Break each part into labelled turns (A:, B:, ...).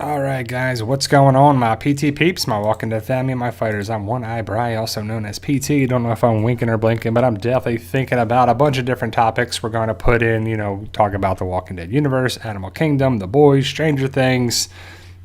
A: All right, guys, what's going on, my PT peeps, my Walking Dead family, my fighters? I'm One Eye Bry, also known as PT. Don't know if I'm winking or blinking, but I'm definitely thinking about a bunch of different topics we're going to put in, talk about the Walking Dead universe, Animal Kingdom, The Boys, Stranger Things,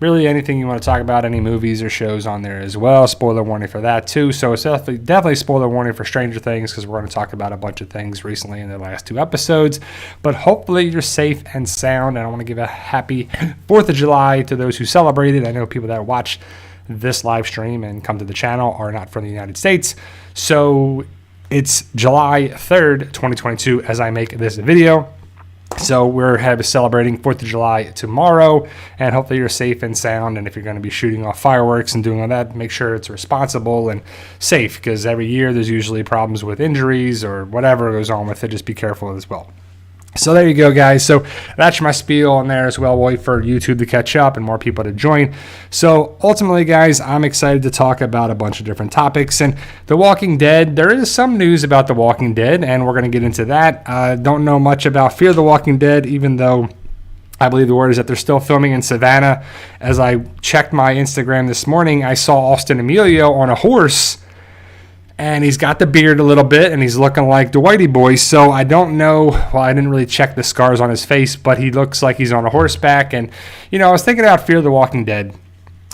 A: really anything you want to talk about, any movies or shows on there as well. Spoiler warning for that, too. So it's definitely spoiler warning for Stranger Things because we're going to talk about a bunch of things recently in the last two episodes. But hopefully you're safe and sound, and I want to give a happy 4th of July to those who celebrated. I know people that watch this live stream and come to the channel are not from the United States. So it's July 3rd, 2022 as I make this video. So we're celebrating 4th of July tomorrow, and hopefully you're safe and sound. And if you're going to be shooting off fireworks and doing all that, make sure it's responsible and safe, because every year there's usually problems with injuries or whatever goes on with it. Just be careful as well. So there you go, guys. So that's my spiel on there as well. We'll wait for YouTube to catch up and more people to join. So ultimately, guys, I'm excited to talk about a bunch of different topics. And The Walking Dead, there is some news about The Walking Dead, and we're going to get into that. Don't know much about Fear the Walking Dead, even though I believe the word is that they're still filming in Savannah. As I checked my Instagram this morning, I saw Austin Emilio on a horse, and he's got the beard a little bit, and he's looking like the Whitey Boy. So I don't know. Well, I didn't really check the scars on his face, but he looks like he's on a horseback. And, I was thinking about Fear the Walking Dead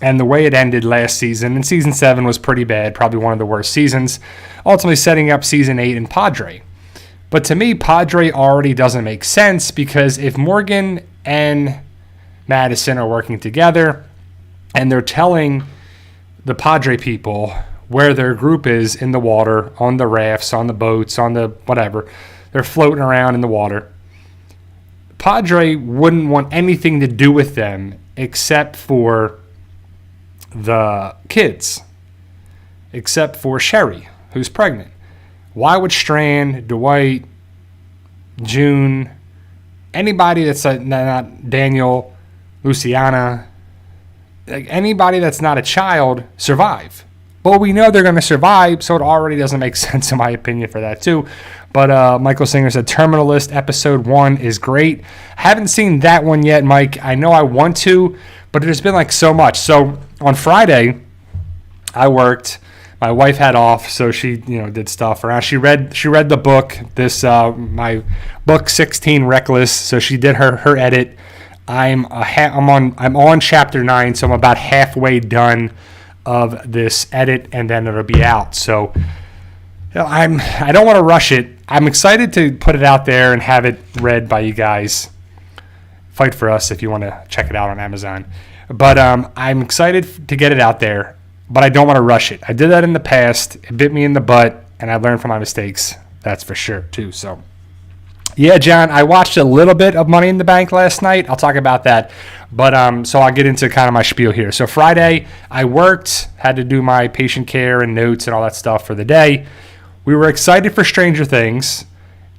A: and the way it ended last season. And season 7 was pretty bad, probably one of the worst seasons, ultimately setting up season 8 in Padre. But to me, Padre already doesn't make sense, because if Morgan and Madison are working together and they're telling the Padre people where their group is in the water, on the rafts, on the boats, on the whatever, they're floating around in the water, Padre wouldn't want anything to do with them except for the kids, except for Sherry, who's pregnant. Why would Strand, Dwight, June, anybody that's not Daniel, Luciana, like anybody that's not a child, survive? But we know they're going to survive, so it already doesn't make sense in my opinion for that too. But Michael Singer said Terminal List episode 1 is great. Haven't seen that one yet, Mike. I know I want to, but there's been like so much. So on Friday, I worked. My wife had off, so she did stuff around. She read the book. My book 16 Reckless. So she did her edit. I'm on chapter 9, so I'm about halfway done of this edit, and then it'll be out. So I don't want to rush it. I'm excited to put it out there and have it read by you guys. Fight for us if you want to check it out on Amazon. But I'm excited to get it out there, but I don't want to rush it. I did that in the past. It bit me in the butt, and I learned from my mistakes. That's for sure too. So yeah, John, I watched a little bit of Money in the Bank last night. I'll talk about that. But so I'll get into kind of my spiel here. So Friday, I worked, had to do my patient care and notes and all that stuff for the day. We were excited for Stranger Things,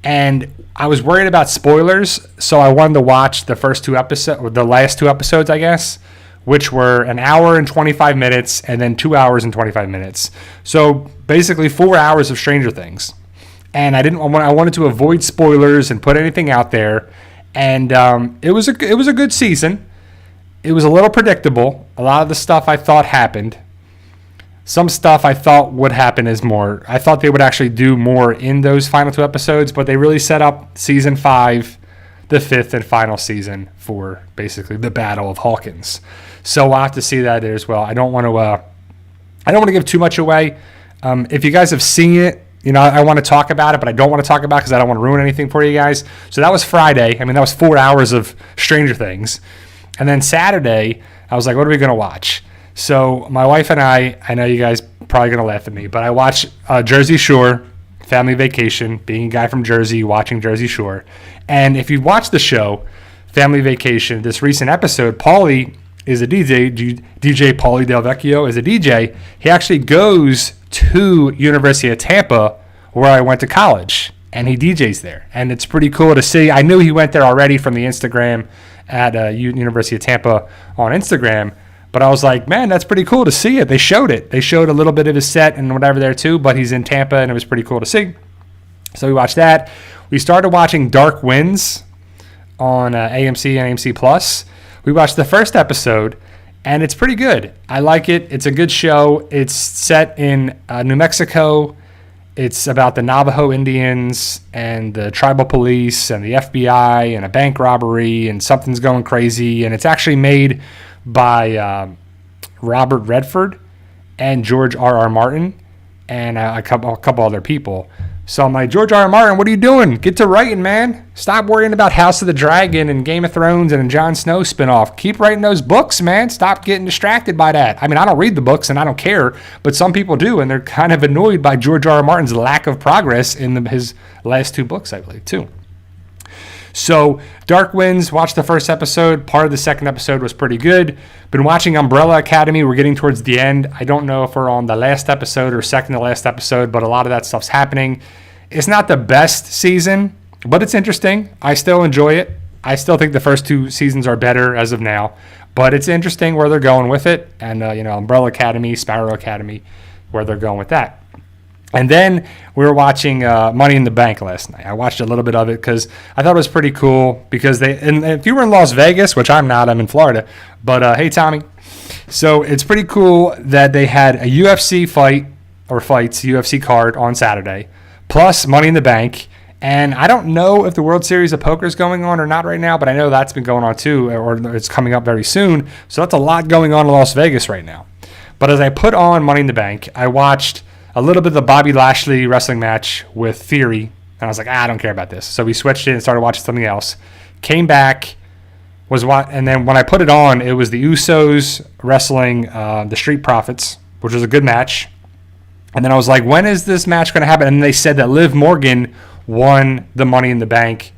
A: and I was worried about spoilers, so I wanted to watch the last two episodes, I guess, which were an hour and 25 minutes and then 2 hours and 25 minutes. So basically 4 hours of Stranger Things. And I wanted to avoid spoilers and put anything out there. And it was a good season. It was a little predictable. A lot of the stuff I thought happened. Some stuff I thought would happen is more. I thought they would actually do more in those final 2 episodes, but they really set up season 5, the 5th and final season, for basically the Battle of Hawkins. So we'll have to see that there as well. I don't want to give too much away. If you guys have seen it, I want to talk about it, but I don't want to talk about it because I don't want to ruin anything for you guys. So that was Friday. That was 4 hours of Stranger Things. And then Saturday, I was like, what are we going to watch? So my wife and I know you guys probably going to laugh at me, but I watched Jersey Shore, Family Vacation, being a guy from Jersey, watching Jersey Shore. And if you watch the show, Family Vacation, this recent episode, Paulie is a DJ. DJ Paulie Del Vecchio is a DJ. He actually goes to University of Tampa, where I went to college, and he DJs there. And it's pretty cool to see. I knew he went there already from the Instagram at University of Tampa on Instagram, but I was like, man, that's pretty cool to see it. They showed it. They showed a little bit of his set and whatever there too, but he's in Tampa, and it was pretty cool to see. So we watched that. We started watching Dark Winds on AMC and AMC Plus. we watched the first episode, and it's pretty good. I like it. It's a good show. It's set in New Mexico. It's about the Navajo Indians and the tribal police and the FBI and a bank robbery, and something's going crazy. And it's actually made by Robert Redford and George R.R. Martin and a couple other people. So I'm like, George R.R. Martin, what are you doing? Get to writing, man. Stop worrying about House of the Dragon and Game of Thrones and a Jon Snow spinoff. Keep writing those books, man. Stop getting distracted by that. I mean, I don't read the books and I don't care, but some people do, and they're kind of annoyed by George R.R. Martin's lack of progress in his last 2 books, I believe, too. So Dark Winds, watched the first episode. Part of the second episode was pretty good. Been watching Umbrella Academy. We're getting towards the end. I don't know if we're on the last episode or second to last episode, but a lot of that stuff's happening. It's not the best season, but it's interesting. I still enjoy it. I still think the first 2 seasons are better as of now, but it's interesting where they're going with it. And, Umbrella Academy, Sparrow Academy, where they're going with that. And then we were watching Money in the Bank last night. I watched a little bit of it because I thought it was pretty cool. Because and if you were in Las Vegas, which I'm not, I'm in Florida. But hey, Tommy. So it's pretty cool that they had a UFC UFC card on Saturday, plus Money in the Bank. And I don't know if the World Series of Poker is going on or not right now, but I know that's been going on too, or it's coming up very soon. So that's a lot going on in Las Vegas right now. But as I put on Money in the Bank, I watched a little bit of the Bobby Lashley wrestling match with Theory, and I was like, I don't care about this. So we switched it and started watching something else. Came back, and then when I put it on, it was the Usos wrestling the Street Profits, which was a good match. And then I was like, when is this match going to happen? And they said that Liv Morgan won the Money in the Bank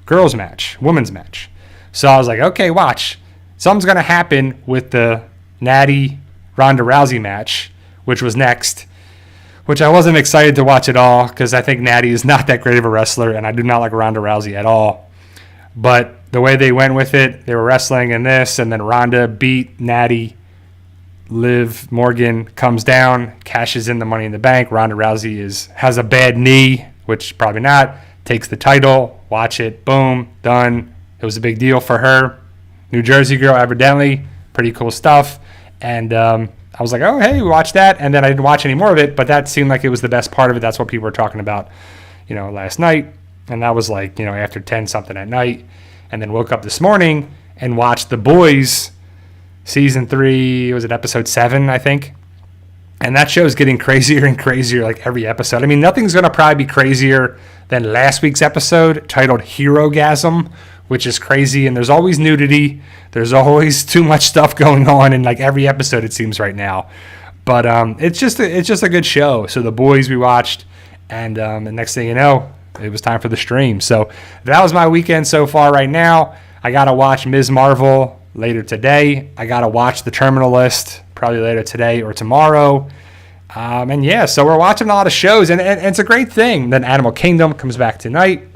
A: women's match. So I was like, okay, watch. Something's going to happen with the Natty Ronda Rousey match, which was next, which I wasn't excited to watch at all because I think Natty is not that great of a wrestler, and I do not like Ronda Rousey at all. But the way they went with it, they were wrestling in this, and then Ronda beat Natty. Liv Morgan comes down, cashes in the Money in the Bank. Ronda Rousey has a bad knee, which probably not, takes the title. Watch it. Boom. Done. It was a big deal for her. New Jersey girl, evidently. Pretty cool stuff. And I was like, oh, hey, watch that. And then I didn't watch any more of it, but that seemed like it was the best part of it. That's what people were talking about, last night. And that was like, after 10-something at night. And then woke up this morning and watched The Boys season 3. Was it episode 7, I think? And that show is getting crazier and crazier like every episode. I mean, nothing's going to probably be crazier than last week's episode titled Herogasm, which is crazy. And there's always nudity. There's always too much stuff going on in like every episode, it seems, right now. But it's just a good show. So The Boys we watched, and the next thing you know, it was time for the stream. So that was my weekend so far right now. I got to watch Ms. Marvel later today. I got to watch The Terminal List probably later today or tomorrow. And yeah, so we're watching a lot of shows, and it's a great thing. Then Animal Kingdom comes back tonight.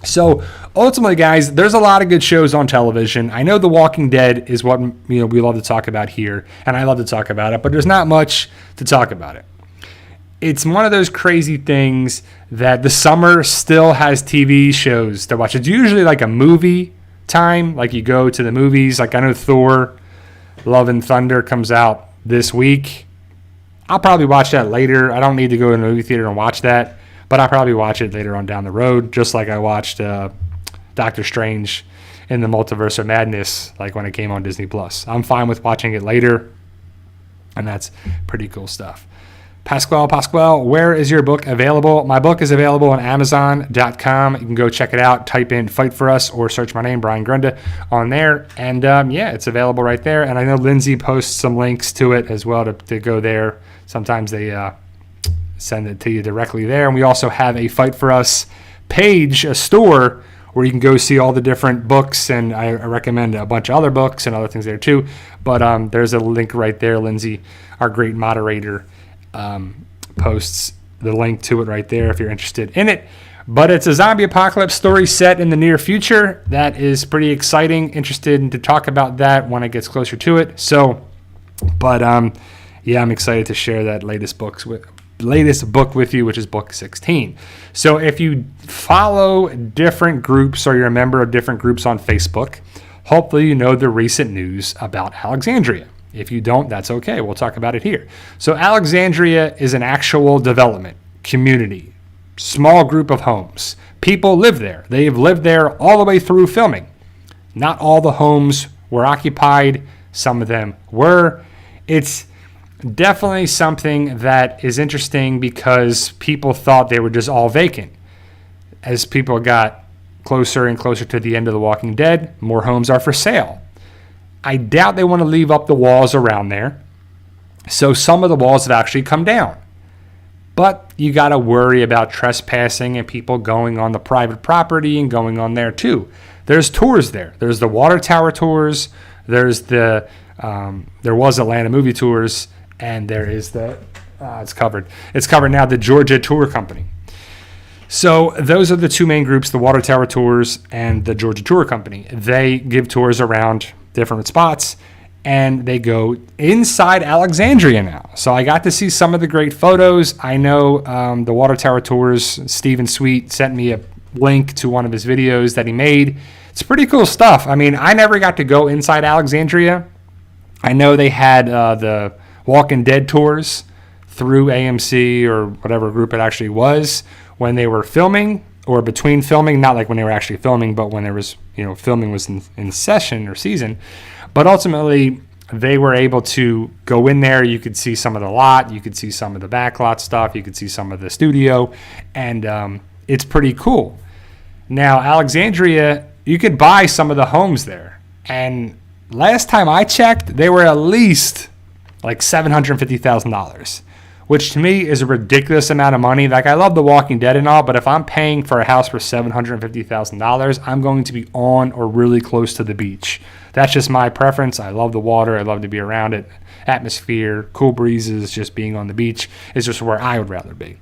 A: So ultimately, guys, there's a lot of good shows on television. I know The Walking Dead is what we love to talk about here, and I love to talk about it, but there's not much to talk about it. It's one of those crazy things that the summer still has TV shows to watch. It's usually like a movie time, like you go to the movies. Like I know Thor, Love and Thunder comes out this week. I'll probably watch that later. I don't need to go to the movie theater and watch that, but I'll probably watch it later on down the road, just like I watched Doctor Strange in the Multiverse of Madness, like when it came on Disney+. I'm fine with watching it later, and that's pretty cool stuff. Pasquale, where is your book available? My book is available on Amazon.com. You can go check it out. Type in Fight For Us or search my name, Brian Grunda, on there. And yeah, it's available right there. And I know Lindsay posts some links to it as well to go there. Sometimes they send it to you directly there. And we also have a Fight For Us page, a store, where you can go see all the different books. And I recommend a bunch of other books and other things there too. But there's a link right there. Lindsay, our great moderator, posts the link to it right there if you're interested in it. But it's a zombie apocalypse story set in the near future. That is pretty exciting. Interested to talk about that when it gets closer to it. So, but yeah, I'm excited to share that latest book with you, which is book 16. So if you follow different groups or you're a member of different groups on Facebook, hopefully you know the recent news about Alexandria. If you don't, that's okay. We'll talk about it here. So Alexandria is an actual development community, small group of homes. People live there. They have lived there all the way through filming. Not all the homes were occupied. Some of them were. It's definitely something that is interesting because people thought they were just all vacant. As people got closer and closer to the end of The Walking Dead, more homes are for sale. I doubt they want to leave up the walls around there. So some of the walls have actually come down. But you got to worry about trespassing and people going on the private property and going on there too. There's tours there. There's the water tower tours. There's there was Atlanta movie tours, and there is it's covered. It's covered now, the Georgia Tour Company. So those are the two main groups, the water tower tours and the Georgia Tour Company. They give tours around different spots, and they go inside Alexandria now. So I got to see some of the great photos. I know the water tower tours, Stephen Sweet sent me a link to one of his videos that he made. It's pretty cool stuff. I mean, I never got to go inside Alexandria. I know they had the Walking Dead tours through AMC or whatever group it actually was when they were filming or between filming, not like when they were actually filming, but when there was, filming was in session or season. But ultimately, they were able to go in there. You could see some of the lot. You could see some of the backlot stuff. You could see some of the studio. And it's pretty cool. Now, Alexandria, you could buy some of the homes there. And last time I checked, they were at least like $750,000, which to me is a ridiculous amount of money. Like, I love The Walking Dead and all, but if I'm paying for a house for $750,000, I'm going to be on or really close to the beach. That's just my preference. I love the water. I love to be around it. Atmosphere, cool breezes, just being on the beach is just where I would rather be.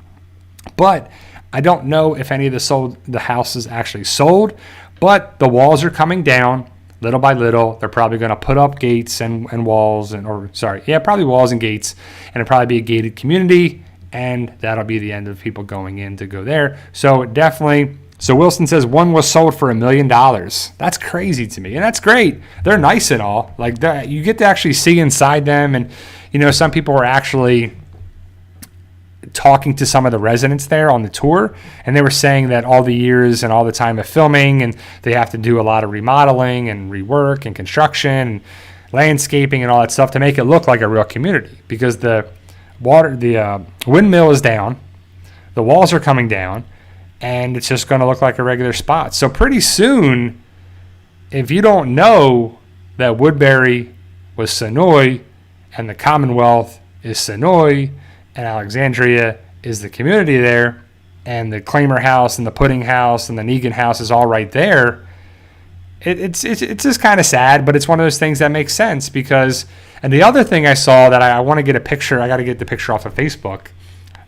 A: But I don't know if any of the houses actually sold, but the walls are coming down little by little. They're probably going to put up gates and walls probably walls and gates, and it'll probably be a gated community, and that'll be the end of people going in to go there. So definitely. So Wilson says one was sold for $1 million. That's crazy to me, and that's great. They're nice and all. Like that, you get to actually see inside them, and some people were actually talking to some of the residents there on the tour, and they were saying that all the years and all the time of filming, and they have to do a lot of remodeling and rework and construction and landscaping and all that stuff to make it look like a real community, because the windmill is down, the walls are coming down, and it's just going to look like a regular spot. So pretty soon, if you don't know that Woodbury was Sonoy and the Commonwealth is Sonoy and Alexandria is the community there, and the Claimer house and the Pudding house and the Negan house is all right there, it's just kind of sad, but it's one of those things that makes sense because, and the other thing I saw that I want to get a picture, I got to get the picture off of Facebook,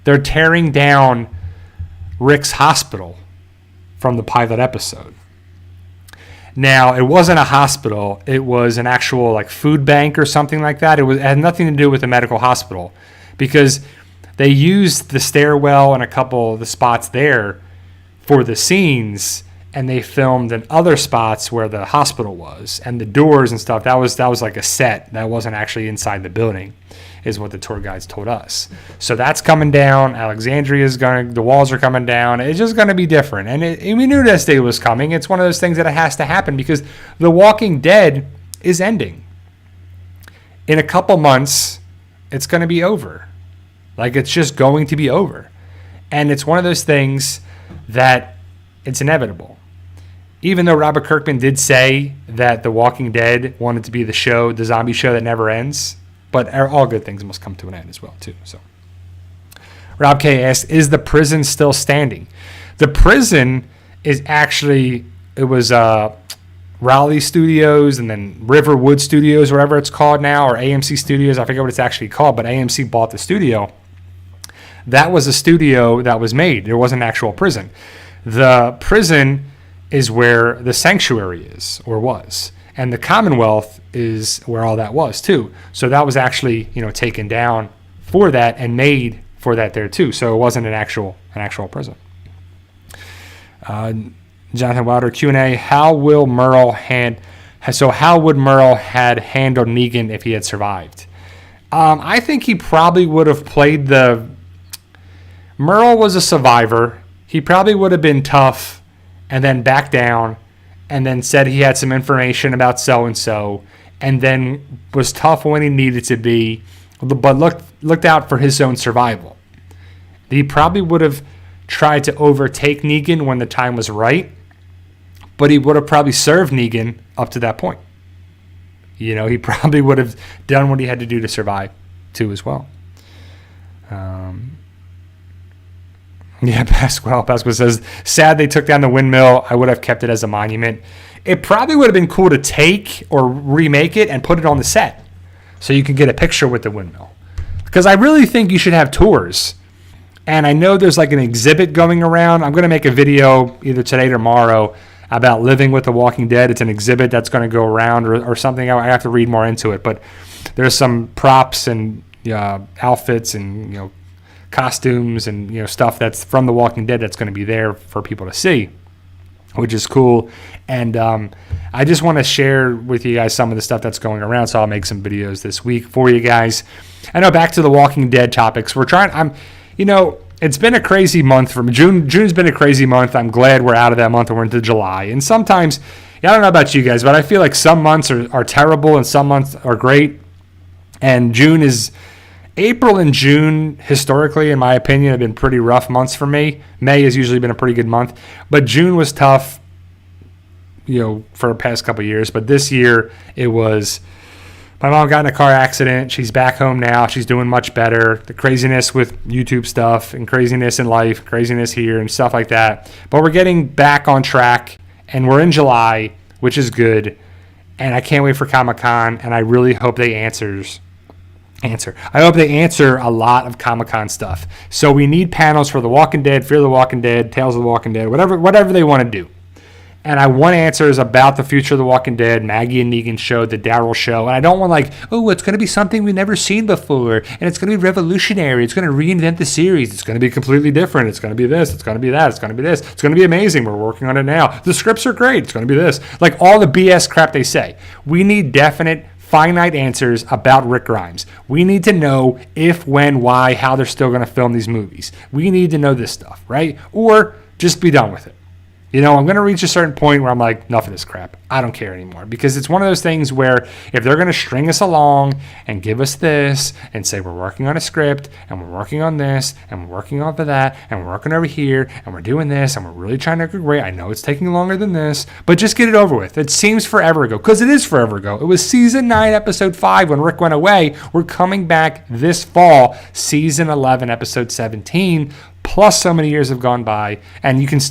A: they're tearing down Rick's hospital from the pilot episode. Now, it wasn't a hospital, it was an actual like food bank or something like that. It had nothing to do with a medical hospital, because they used the stairwell and a couple of the spots there for the scenes, and they filmed in other spots where the hospital was, and the doors and stuff, that was like a set. That wasn't actually inside the building, is what the tour guides told us. So that's coming down. Alexandria's the walls are coming down. It's just going to be different. And we knew this day was coming. It's one of those things that it has to happen because The Walking Dead is ending. In a couple months, it's going to be over. Like, it's just going to be over. And it's one of those things that it's inevitable. Even though Robert Kirkman did say that The Walking Dead wanted to be the zombie show that never ends, but all good things must come to an end as well, too. So, Rob K asks, is the prison still standing? The prison is actually, it was Raleigh Studios and then Riverwood Studios, whatever it's called now, or AMC Studios. I forget what it's actually called, but AMC bought the studio. That was a studio that was made. There wasn't an actual prison. The prison is where the sanctuary is, or was. And the Commonwealth is where all that was, too. So that was actually, taken down for that and made for that there, too. So it wasn't an actual prison. Jonathan Wilder, Q&A, how will Merle So how would Merle had handled Negan if he had survived? I think he probably would have played the... Merle was a survivor. He probably would have been tough and then backed down and then said he had some information about so-and-so and then was tough when he needed to be, but looked out for his own survival. He probably would have tried to overtake Negan when the time was right, but he would have probably served Negan up to that point. He probably would have done what he had to do to survive, too, as well. Pasquale says, sad they took down the windmill. I would have kept it as a monument. It probably would have been cool to take or remake it and put it on the set so you can get a picture with the windmill. Because I really think you should have tours. And I know there's like an exhibit going around. I'm going to make a video either today or tomorrow about living with the Walking Dead. It's an exhibit that's going to go around or something. I have to read more into it. But there's some props and outfits and costumes and stuff that's from the Walking Dead that's going to be there for people to see, which is cool. And I just want to share with you guys some of the stuff that's going around, so I'll make some videos this week for you guys. I know, back to the Walking Dead topics. It's been a crazy month from June. June's been a crazy month. I'm glad we're out of that month and we're into July. And sometimes, I don't know about you guys, but I feel like some months are terrible and some months are great. And April and June, historically, in my opinion, have been pretty rough months for me. May has usually been a pretty good month. But June was tough, for the past couple of years. But this year, it was... My mom got in a car accident. She's back home now. She's doing much better. The craziness with YouTube stuff and craziness in life, craziness here and stuff like that. But we're getting back on track, and we're in July, which is good. And I can't wait for Comic-Con, and I really hope they answer. I hope they answer a lot of Comic-Con stuff. So we need panels for The Walking Dead, Fear the Walking Dead, Tales of the Walking Dead, whatever they want to do. And I want answers about the future of The Walking Dead, Maggie and Negan show, the Daryl show. And I don't want it's going to be something we've never seen before. And it's going to be revolutionary. It's going to reinvent the series. It's going to be completely different. It's going to be this. It's going to be that. It's going to be this. It's going to be amazing. We're working on it now. The scripts are great. It's going to be this. Like all the BS crap they say. We need definite, finite answers about Rick Grimes. We need to know if, when, why, how they're still going to film these movies. We need to know this stuff, right? Or just be done with it. I'm going to reach a certain point where I'm like, enough of this crap. I don't care anymore. Because it's one of those things where if they're going to string us along and give us this and say we're working on a script and we're working on this and we're working on that and we're working over here and we're doing this and we're really trying to great. I know it's taking longer than this, but just get it over with. It seems forever ago, because it is forever ago. It was season 9, episode 5 when Rick went away. We're coming back this fall, season 11, episode 17, plus so many years have gone by, and you can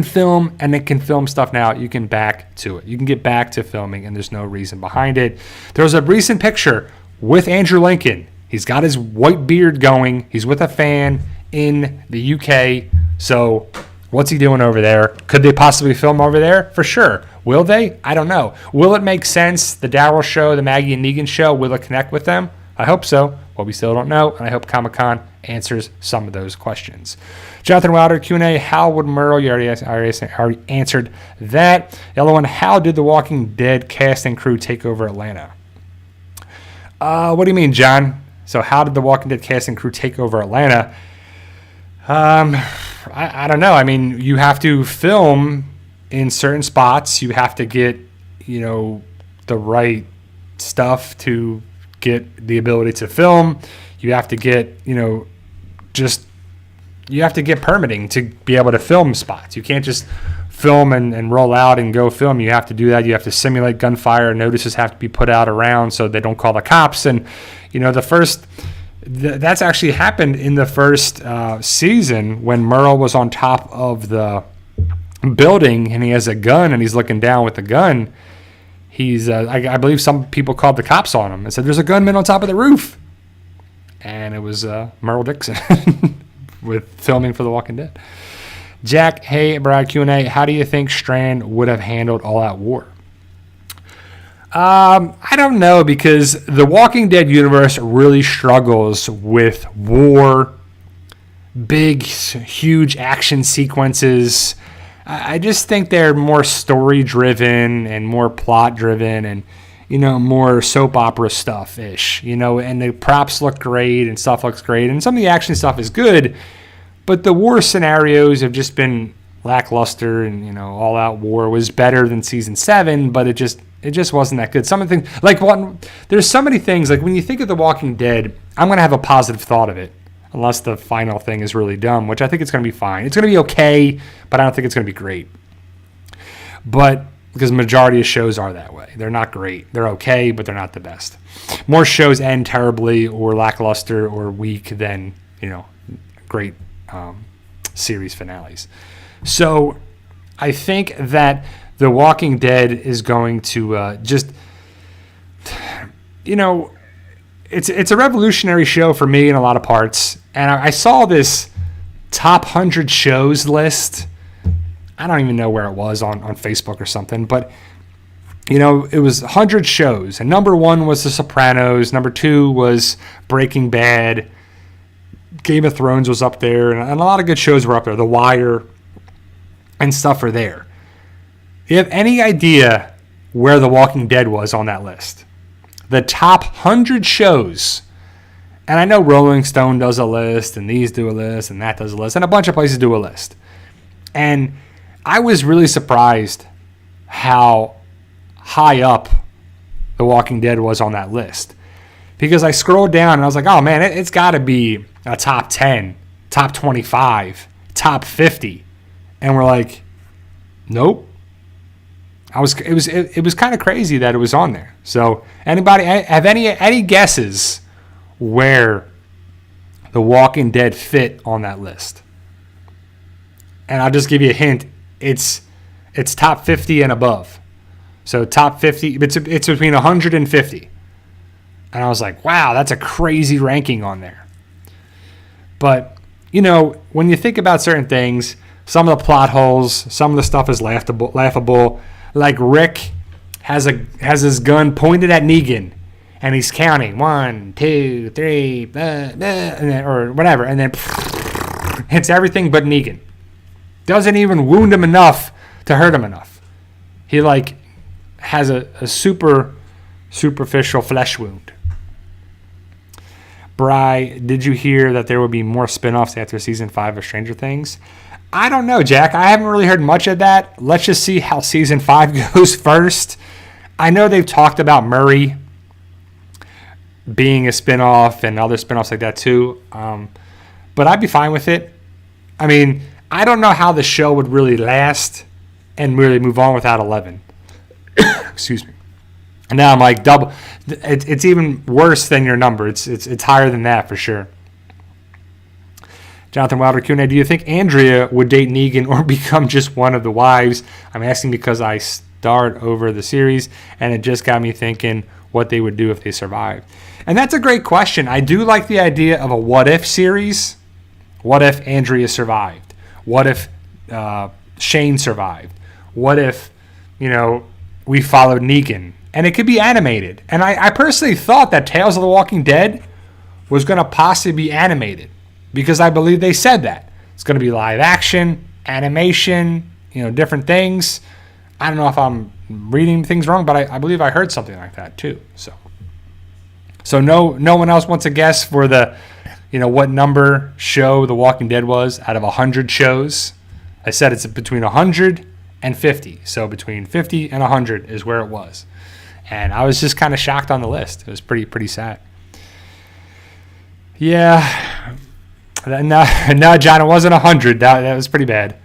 A: film, and it can film stuff now. You can back to it. You can get back to filming, and there's no reason behind it. There was a recent picture with Andrew Lincoln. He's got his white beard going. He's with a fan in the UK. So what's he doing over there? Could they possibly film over there? For sure. Will they? I don't know. Will it make sense? The Daryl show, the Maggie and Negan show, will it connect with them? I hope so. But we still don't know, and I hope Comic-Con answers some of those questions. Jonathan Wilder, Q&A, how would Merle, you already answered that. The other one, how did The Walking Dead cast and crew take over Atlanta? What do you mean, John? So how did The Walking Dead cast and crew take over Atlanta? I don't know. I mean, you have to film in certain spots. You have to get, the right stuff to get the ability to film. You have to get, you have to get permitting to be able to film spots. You can't just film and roll out and go film. You have to do that. You have to simulate gunfire. Notices have to be put out around so they don't call the cops. And, that's actually happened in the first season when Merle was on top of the building and he has a gun and he's looking down with the gun. He's, I believe some people called the cops on him and said, there's a gunman on top of the roof. And it was Merle Dixon with filming for The Walking Dead. Jack, hey, Brad, Q&A, how do you think Strand would have handled all-out war? I don't know, because the Walking Dead universe really struggles with war, big, huge action sequences. I just think they're more story driven and more plot driven and, more soap opera stuff ish, and the props look great and stuff looks great. And some of the action stuff is good, but the war scenarios have just been lackluster, and, All Out War was better than season 7, but it just wasn't that good. Some of the things, there's so many things, like when you think of The Walking Dead, I'm going to have a positive thought of it, unless the final thing is really dumb, which I think it's going to be fine. It's going to be okay, but I don't think it's going to be great. But because the majority of shows are that way. They're not great. They're okay, but they're not the best. More shows end terribly or lackluster or weak than, great series finales. So I think that The Walking Dead is going to it's a revolutionary show for me in a lot of parts. And I saw this top 100 shows list. I don't even know where it was on Facebook or something, but it was 100 shows, and number 1 was The Sopranos, number 2 was Breaking Bad, Game of Thrones was up there, and a lot of good shows were up there. The Wire and stuff are there. Do you have any idea where The Walking Dead was on that list? The top 100 shows. And I know Rolling Stone does a list, and these do a list, and that does a list, and a bunch of places do a list. And I was really surprised how high up The Walking Dead was on that list. Because I scrolled down and I was like, oh man, it's got to be a top 10, top 25, top 50. And we're like, nope. It was kind of crazy that it was on there. So anybody have any guesses where The Walking Dead fit on that list? And I'll just give you a hint. It's top 50 and above. So top 50, it's between 150. And I was like, wow, that's a crazy ranking on there. But, when you think about certain things, some of the plot holes, some of the stuff is laughable. Like Rick has his gun pointed at Negan, and he's counting 1, 2, 3, or whatever, and then hits everything but Negan. Doesn't even wound him enough to hurt him enough. He has a superficial flesh wound. Bri, did you hear that there will be more spinoffs after season 5 of Stranger Things? I don't know, Jack. I haven't really heard much of that. Let's just see how season 5 goes first. I know they've talked about Murray being a spinoff and other spinoffs like that too. But I'd be fine with it. I mean, I don't know how the show would really last and really move on without 11. Excuse me. And now I'm like double. It's even worse than your number. It's higher than that for sure. Jonathan Wilder Q&A, do you think Andrea would date Negan or become just one of the wives? I'm asking because I starred over the series and it just got me thinking what they would do if they survived. And that's a great question. I do like the idea of a what if series. What if Andrea survived? What if Shane survived? What if, we followed Negan? And it could be animated. And I personally thought that Tales of the Walking Dead was going to possibly be animated because I believe they said that. It's going to be live action, animation, different things. I don't know if I'm reading things wrong, but I believe I heard something like that too. So no one else wants to guess for the, what number show The Walking Dead was out of 100 shows. I said it's between 100 and 50. So between 50 and 100 is where it was. And I was just kind of shocked on the list. It was pretty sad. Yeah. No, John, it wasn't 100. That was pretty bad.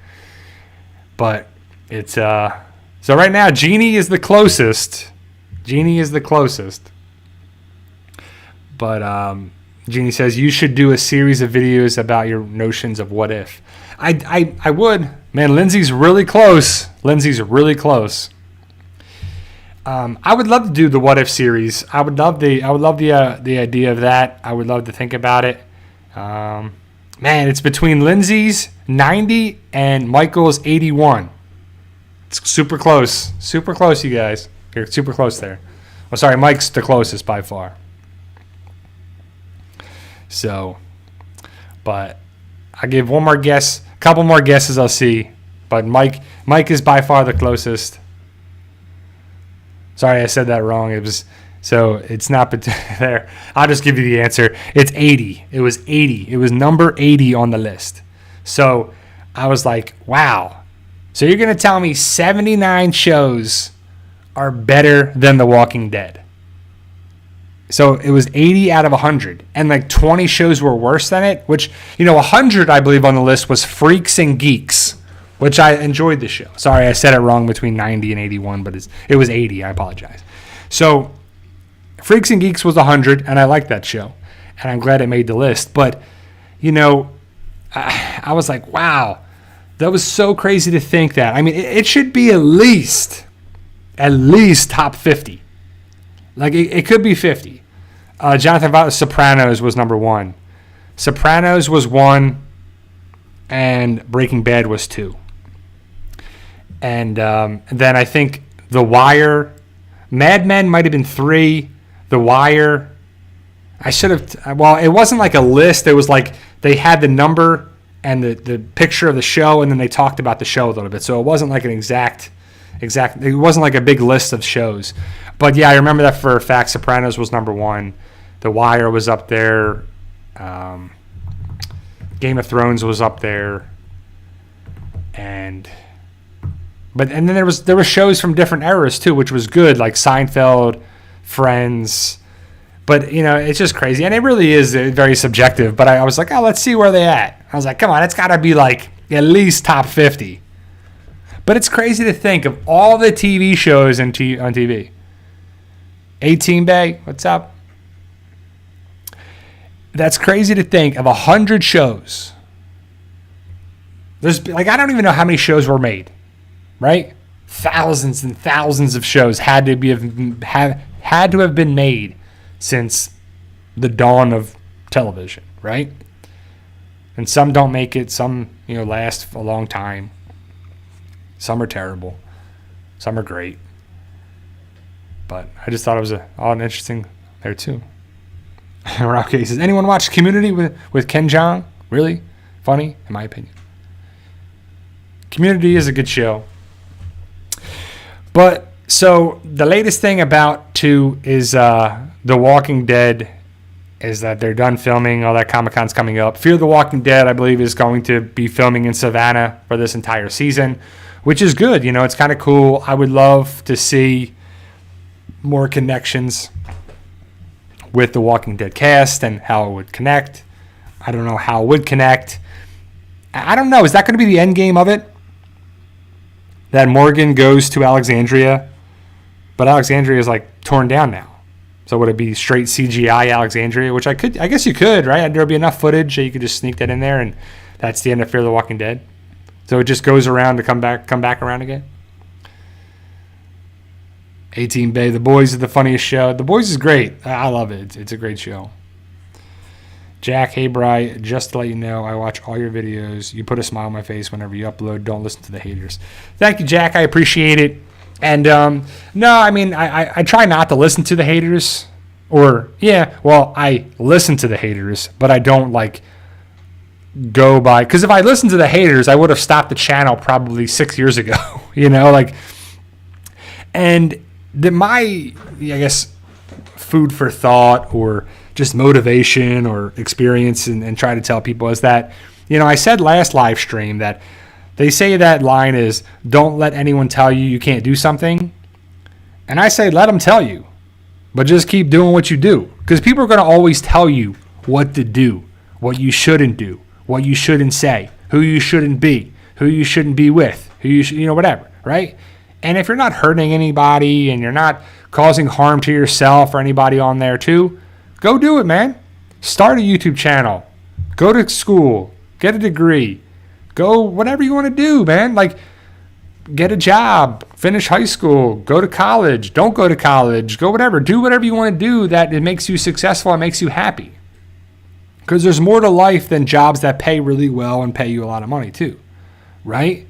A: But it's so right now Jeannie is the closest. But Jeannie says you should do a series of videos about your notions of what if. I would. Man, Lindsay's really close. I would love to do the what if series. I would love the idea of that. I would love to think about it. Man, it's between Lindsay's 90 and Michael's 81. It's super close, you guys. You're super close there. Well, sorry, Mike's the closest by far. So, but I give one more guess, a couple more guesses. I'll see But Mike is by far the closest. Sorry, I said that wrong. It's not there. I'll just give you the answer. It's 80. It was 80. It was number 80 on the list. So I was like, wow. So you're going to tell me 79 shows are better than The Walking Dead. So it was 80 out of 100. And like 20 shows were worse than it, which, 100, I believe, on the list was Freaks and Geeks, which I enjoyed the show. Sorry, I said it wrong between 90 and 81, but it was 80. I apologize. So Freaks and Geeks was 100, and I liked that show. And I'm glad it made the list. But, I was like, wow, that was so crazy to think that. I mean, it should be at least top 50. Like, it could be 50. Jonathan Vaught, Sopranos was number 1. Sopranos was 1, and Breaking Bad was 2. And then I think The Wire, Mad Men might have been 3. The Wire, I should have, it wasn't like a list. It was like they had the number and the picture of the show, and then they talked about the show a little bit. So it wasn't like an exact, it wasn't like a big list of shows. But yeah, I remember that for a fact. Sopranos was number 1. The Wire was up there. Game of Thrones was up there. And then there were shows from different eras too, which was good, like Seinfeld, Friends. But it's just crazy, and it really is very subjective. But I was like, oh, let's see where they at. I was like, come on, it's got to be like at least top 50. But it's crazy to think of all the TV shows on TV. 18 Bay, what's up? That's crazy to think of 100 shows. There's I don't even know how many shows were made. Right? Thousands and thousands of shows had to have been made since the dawn of television, right? And some don't make it, some last a long time. Some are terrible. Some are great. But I just thought it was an interesting there too. Rocky says, anyone watch Community with Ken Jeong? Really? Funny, in my opinion. Community is a good show. But so the latest thing about 2 is The Walking Dead is that they're done filming. All that Comic-Con's coming up. Fear the Walking Dead, I believe, is going to be filming in Savannah for this entire season, which is good. It's kind of cool. I would love to see more connections with the Walking Dead cast and how it would connect. I don't know how it would connect. I don't know. Is that going to be the end game of it? That Morgan goes to Alexandria, but Alexandria is like torn down now. So would it be straight CGI Alexandria? Which I guess you could, right? There'd be enough footage that you could just sneak that in there, and that's the end of Fear the Walking Dead. So it just goes around to come back around again. 18 Bay, The Boys is the funniest show. The Boys is great. I love it. It's a great show. Jack, hey Bri, just to let you know, I watch all your videos. You put a smile on my face whenever you upload. Don't listen to the haters. Thank you, Jack. I appreciate it. And no, I mean, I try not to listen to the haters. I listen to the haters, but I don't go by. Because if I listened to the haters, I would have stopped the channel probably 6 years ago. And my food for thought or just motivation or experience and try to tell people is that, I said last live stream that they say that line is, don't let anyone tell you can't do something. And I say, let them tell you, but just keep doing what you do. Because people are going to always tell you what to do, what you shouldn't do, what you shouldn't say, who you shouldn't be with, who you should, whatever, right? And if you're not hurting anybody and you're not causing harm to yourself or anybody on there too, go do it, man. Start a YouTube channel. Go to school. Get a degree. Go whatever you want to do, man. Get a job. Finish high school. Go to college. Don't go to college. Go whatever. Do whatever you want to do that it makes you successful and makes you happy. Because there's more to life than jobs that pay really well and pay you a lot of money too, right?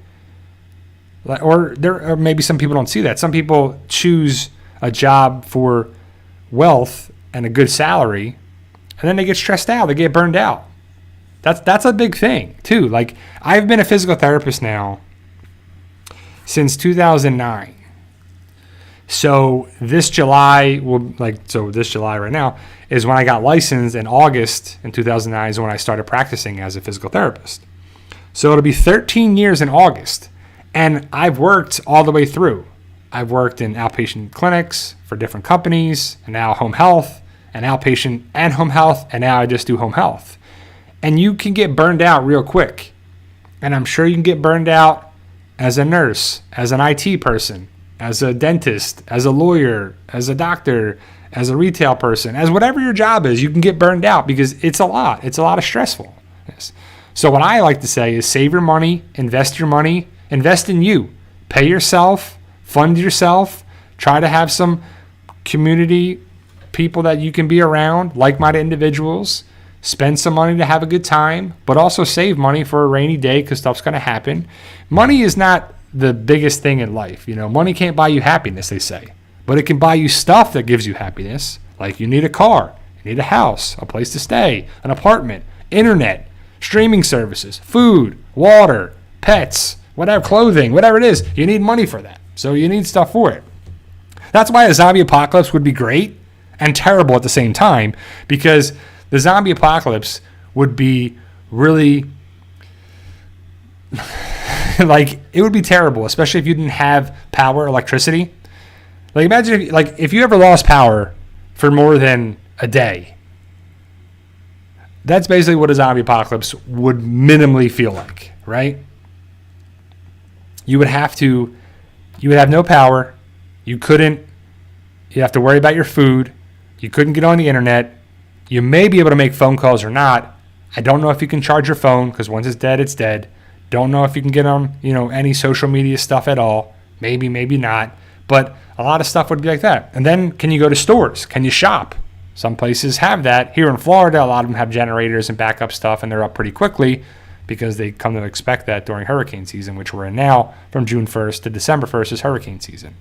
A: Or maybe some people don't see that. Some people choose a job for wealth and a good salary, and then they get stressed out. They get burned out. That's a big thing too. I've been a physical therapist now since 2009. So this July this July right now is when I got licensed. In August in 2009 is when I started practicing as a physical therapist. So it'll be 13 years in August. And I've worked all the way through. I've worked in outpatient clinics for different companies, and now home health, and outpatient and home health, and now I just do home health. And you can get burned out real quick. And I'm sure you can get burned out as a nurse, as an IT person, as a dentist, as a lawyer, as a doctor, as a retail person, as whatever your job is. You can get burned out because it's a lot. It's a lot of stressfulness. So what I like to say is save your money, invest in you, pay yourself, fund yourself, try to have some community people that you can be around, like-minded individuals, spend some money to have a good time, but also save money for a rainy day because stuff's going to happen. Money is not the biggest thing in life. Money can't buy you happiness, they say, but it can buy you stuff that gives you happiness. Like you need a car, you need a house, a place to stay, an apartment, internet, streaming services, food, water, pets, whatever, clothing, whatever it is. You need money for that. So you need stuff for it. That's why a zombie apocalypse would be great and terrible at the same time, because the zombie apocalypse would be really it would be terrible, especially if you didn't have power, electricity. Like imagine if you ever lost power for more than a day. That's basically what a zombie apocalypse would minimally feel like, right? You would have no power. You'd have to worry about your food. You couldn't get on the internet. You may be able to make phone calls or not. I don't know if you can charge your phone because once it's dead, it's dead. Don't know if you can get on, any social media stuff at all. Maybe, maybe not. But a lot of stuff would be like that. And then can you go to stores? Can you shop? Some places have that. Here in Florida, a lot of them have generators and backup stuff, and they're up pretty quickly because they come to expect that during hurricane season, which we're in now. From June 1st to December 1st is hurricane season.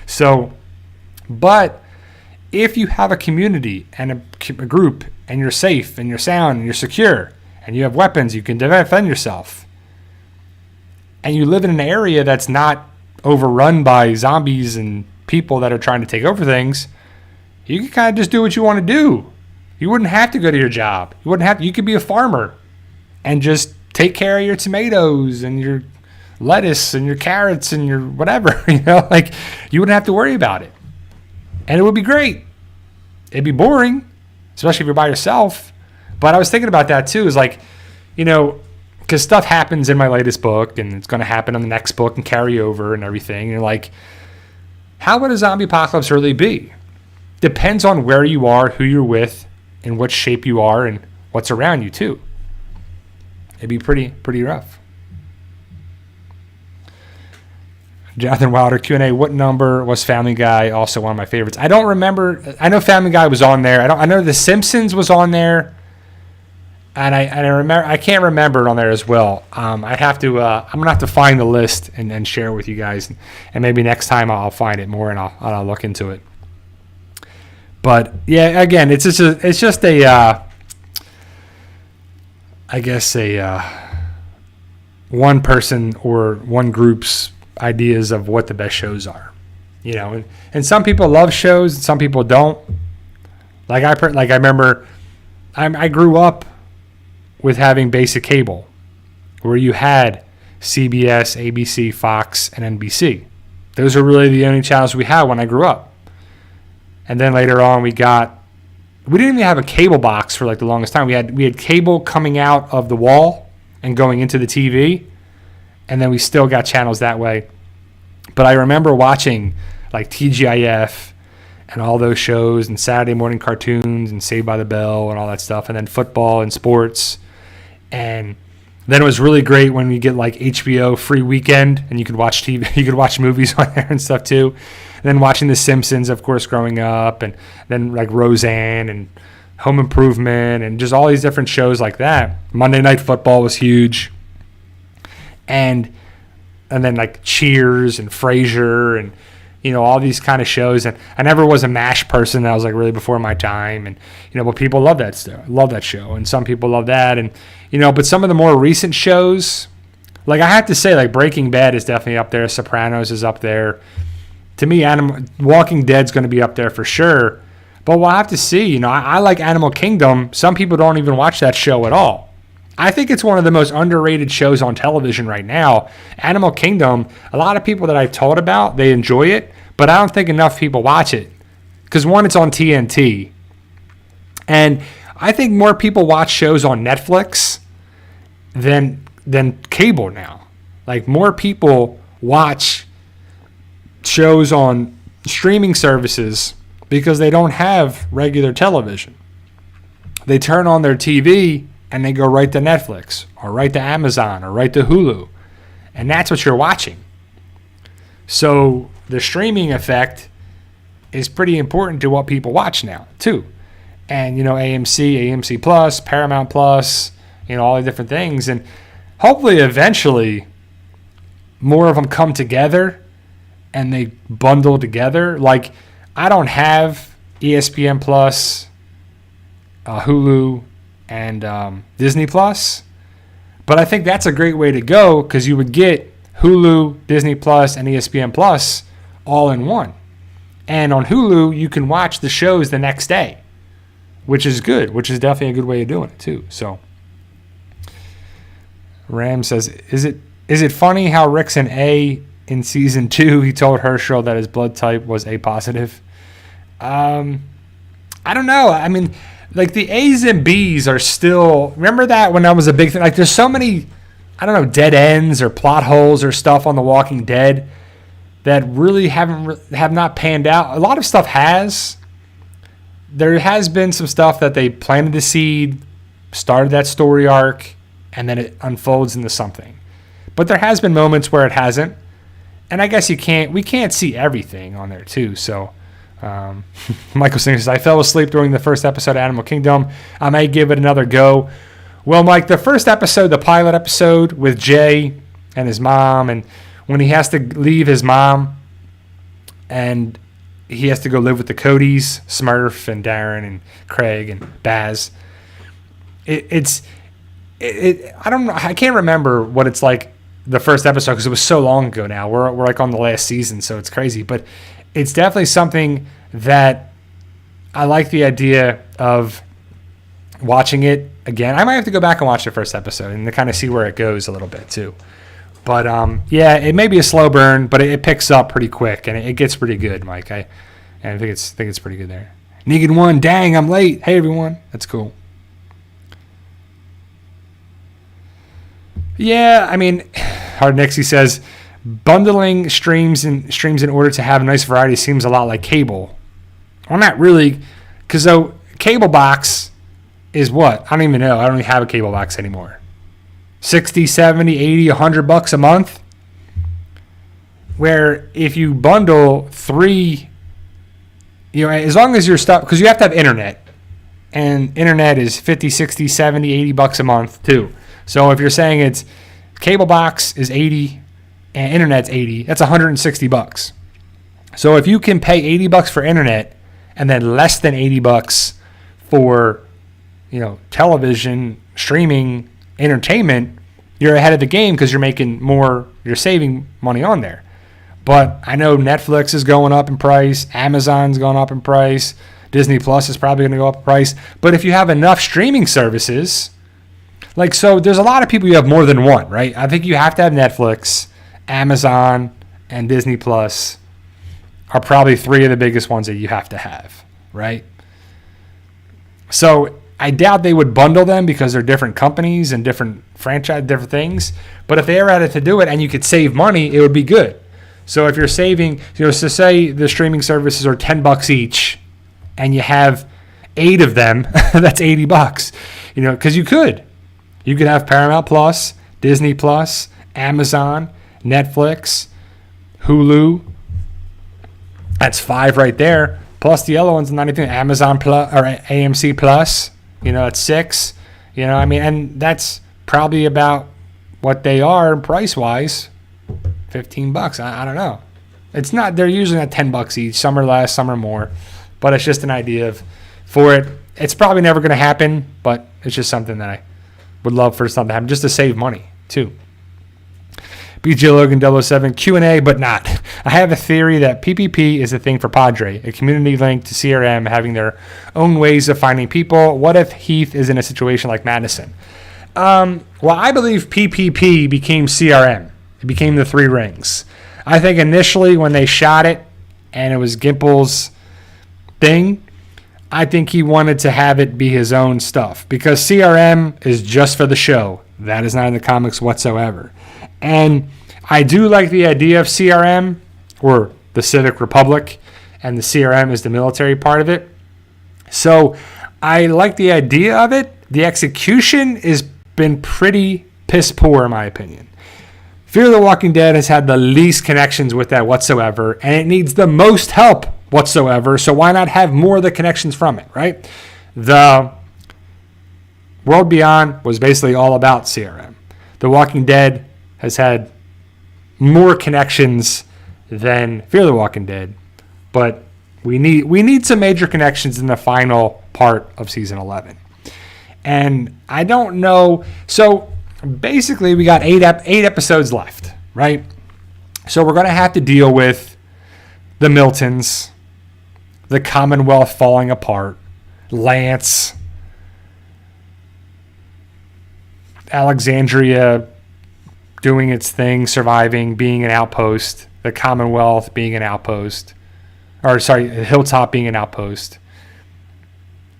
A: So, but if you have a community and a group and you're safe and you're sound and you're secure and you have weapons, you can defend yourself, and you live in an area that's not overrun by zombies and people that are trying to take over things, you can kind of just do what you want to do. You wouldn't have to go to your job. You could be a farmer and just take care of your tomatoes and your lettuce and your carrots and your whatever, you wouldn't have to worry about it. And it would be great. It'd be boring, especially if you're by yourself. But I was thinking about that too, because stuff happens in my latest book and it's going to happen on the next book and carry over and everything. And you're like, how would a zombie apocalypse really be? Depends on where you are, who you're with, and what shape you are, and what's around you too. It'd be pretty rough. Jonathan Wilder Q&A, what number was Family Guy? Also one of my favorites. I don't remember. I know Family Guy was on there. I know The Simpsons was on there. And I can't remember it on there as well. I'm gonna have to find the list and share it with you guys, and maybe next time I'll find it more and I'll look into it. But yeah, again, it's just a one person or one group's ideas of what the best shows are, and some people love shows and some people don't. I remember, I grew up with having basic cable, where you had CBS, ABC, Fox, and NBC. Those are really the only channels we had when I grew up. And then later on, we didn't even have a cable box for the longest time. We had cable coming out of the wall and going into the TV, and then we still got channels that way. But I remember watching TGIF and all those shows and Saturday morning cartoons and Saved by the Bell and all that stuff, and then football and sports. And then it was really great when you get HBO free weekend and you could watch TV, you could watch movies on there and stuff too. And then watching The Simpsons, of course, growing up, and then Roseanne and Home Improvement and just all these different shows like that. Monday Night Football was huge. And then Cheers and Frasier and all these kind of shows. And I never was a MASH person. That was really before my time. And, but people love that show. And some people love that. And, but some of the more recent shows, Like, I have to say, like, Breaking Bad is definitely up there. Sopranos is up there. To me, Walking Dead's going to be up there for sure. But we'll have to see. You know, I like Animal Kingdom. Some people don't even watch that show at all. I think it's one of the most underrated shows on television right now. Animal Kingdom, a lot of people that I've told about, they enjoy it, but I don't think enough people watch it. Because one, it's on TNT. And I think more people watch shows on Netflix than cable now. Like, more people watch shows on streaming services because they don't have regular television. They turn on their TV and they go right to Netflix or right to Amazon or right to Hulu. And that's what you're watching. So the streaming effect is pretty important to what people watch now, too. And, you know, AMC Plus, Paramount Plus, you know, all the different things. And hopefully eventually more of them come together and they bundle together. Like, I don't have ESPN Plus, Hulu, and Disney Plus, but I think that's a great way to go because you would get Hulu, Disney Plus, and ESPN Plus all in one. And on Hulu, you can watch the shows the next day, which is good, which is definitely a good way of doing it too. So Ram says, is it funny how Rick's an A in season 2? He told Herschel that his blood type was A positive. I don't know. I mean, like, the A's and B's are still, remember that when that was a big thing? Like, there's so many, I don't know, dead ends or plot holes or stuff on The Walking Dead that really have not panned out. A lot of stuff has. There has been some stuff that they planted the seed, started that story arc, and then it unfolds into something. But there has been moments where it hasn't. And I guess we can't see everything on there too. So Michael Singer says, I fell asleep during the first episode of Animal Kingdom. I may give it another go. Well, Mike, the first episode, the pilot episode with Jay and his mom, and when he has to leave his mom and he has to go live with the Codys, Smurf and Darren and Craig and Baz. I don't know. I can't remember what it's like the first episode because it was so long ago now. We're like on the last season, so it's crazy. But it's definitely something that I like the idea of watching it again. I might have to go back and watch the first episode and to kind of see where it goes a little bit too. But yeah, it may be a slow burn, but it picks up pretty quick and it gets pretty good, Mike. I think it's pretty good there. Negan 1, dang, I'm late. Hey everyone, that's cool. Yeah, I mean, Hard Nixie says bundling streams in order to have a nice variety seems a lot like cable. Well, not really, because though cable box is what? I don't even know. I don't even have a cable box anymore. 60, 70, 80, $100 a month. Where if you bundle 3, you know, as long as your stuff, because you have to have internet, and internet is 50, 60, 70, $80 a month too. So if you're saying it's cable box is 80 and internet's 80, that's $160. So if you can pay $80 for internet and then less than $80 for, you know, television, streaming, entertainment, you're ahead of the game because you're making more, you're saving money on there. But I know Netflix is going up in price, Amazon's going up in price, Disney Plus is probably going to go up in price. But if you have enough streaming services, like, so there's a lot of people you have more than one, right? I think you have to have Netflix, Amazon, and Disney Plus are probably 3 of the biggest ones that you have to have, right? So I doubt they would bundle them because they're different companies and different franchise, different things. But if they ever had to do it and you could save money, it would be good. So if you're saving, you know, so say the streaming services are $10 each and you have 8 of them, that's $80, you know, because you could have Paramount Plus, Disney Plus, Amazon, Netflix, Hulu. That's 5 right there. Plus the other ones, not even Amazon Plus or AMC Plus. You know, it's 6. You know, I mean, and that's probably about what they are price wise. $15. I don't know. It's not. They're usually not $10 each. Some are less, some are more. But it's just an idea of for it. It's probably never going to happen, but it's just something that I would love for something to happen just to save money too. BJ Logan 007 Q&A, but not. I have a theory that PPP is a thing for Padre, a community linked to CRM having their own ways of finding people. What if Heath is in a situation like Madison? Well, I believe PPP became CRM. It became the Three Rings. I think initially when they shot it and it was Gimple's thing, I think he wanted to have it be his own stuff because CRM is just for the show. That is not in the comics whatsoever. And I do like the idea of CRM, or the Civic Republic, and the CRM is the military part of it. So I like the idea of it. The execution has been pretty piss poor, in my opinion. Fear the Walking Dead has had the least connections with that whatsoever, and it needs the most help whatsoever, so why not have more of the connections from it, right? The World Beyond was basically all about CRM. The Walking Dead has had more connections than Fear the Walking Dead, but we need some major connections in the final part of season 11. And I don't know. So basically, we got eight episodes left, right? So we're going to have to deal with the Miltons, the Commonwealth falling apart, Lance, Alexandria doing its thing, surviving, being an outpost, the Commonwealth being an outpost, Hilltop being an outpost.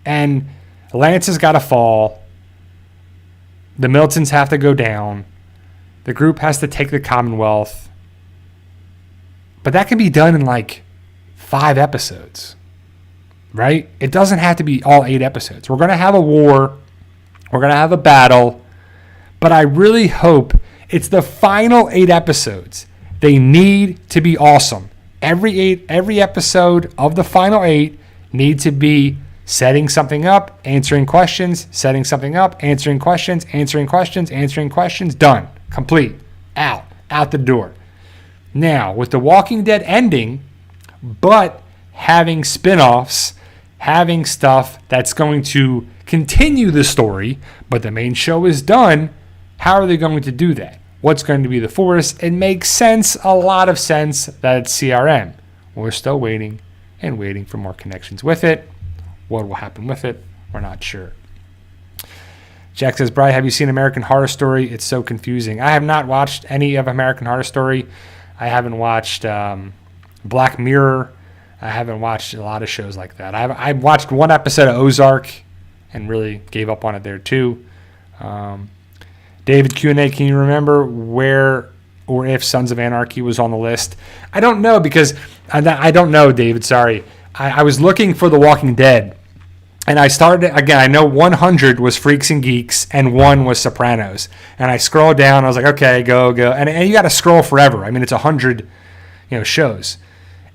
A: And Lance has got to fall. The Miltons have to go down. The group has to take the Commonwealth. But that can be done in like 5 episodes, right? It doesn't have to be all 8 episodes. We're going to have a war. We're going to have a battle. But I really hope it's the final 8 episodes. They need to be awesome. Every episode of the final 8 need to be setting something up, answering questions, setting something up, answering questions, done, complete, out the door. Now, with The Walking Dead ending, but having spin-offs, having stuff that's going to continue the story, but the main show is done, how are they going to do that? What's going to be the force? It makes sense, a lot of sense, that it's CRM. We're still waiting for more connections with it. What will happen with it? We're not sure. Jack says, Bri, have you seen American Horror Story? It's so confusing. I have not watched any of American Horror Story. I haven't watched Black Mirror. I haven't watched a lot of shows like that. I watched one episode of Ozark and really gave up on it there too. David Q&A, can you remember where or if Sons of Anarchy was on the list? I don't know because I don't know, David. Sorry. I was looking for The Walking Dead. And I started, again, I know 100 was Freaks and Geeks and 1 was Sopranos. And I scrolled down. I was like, okay, go. And you got to scroll forever. I mean, it's 100 shows.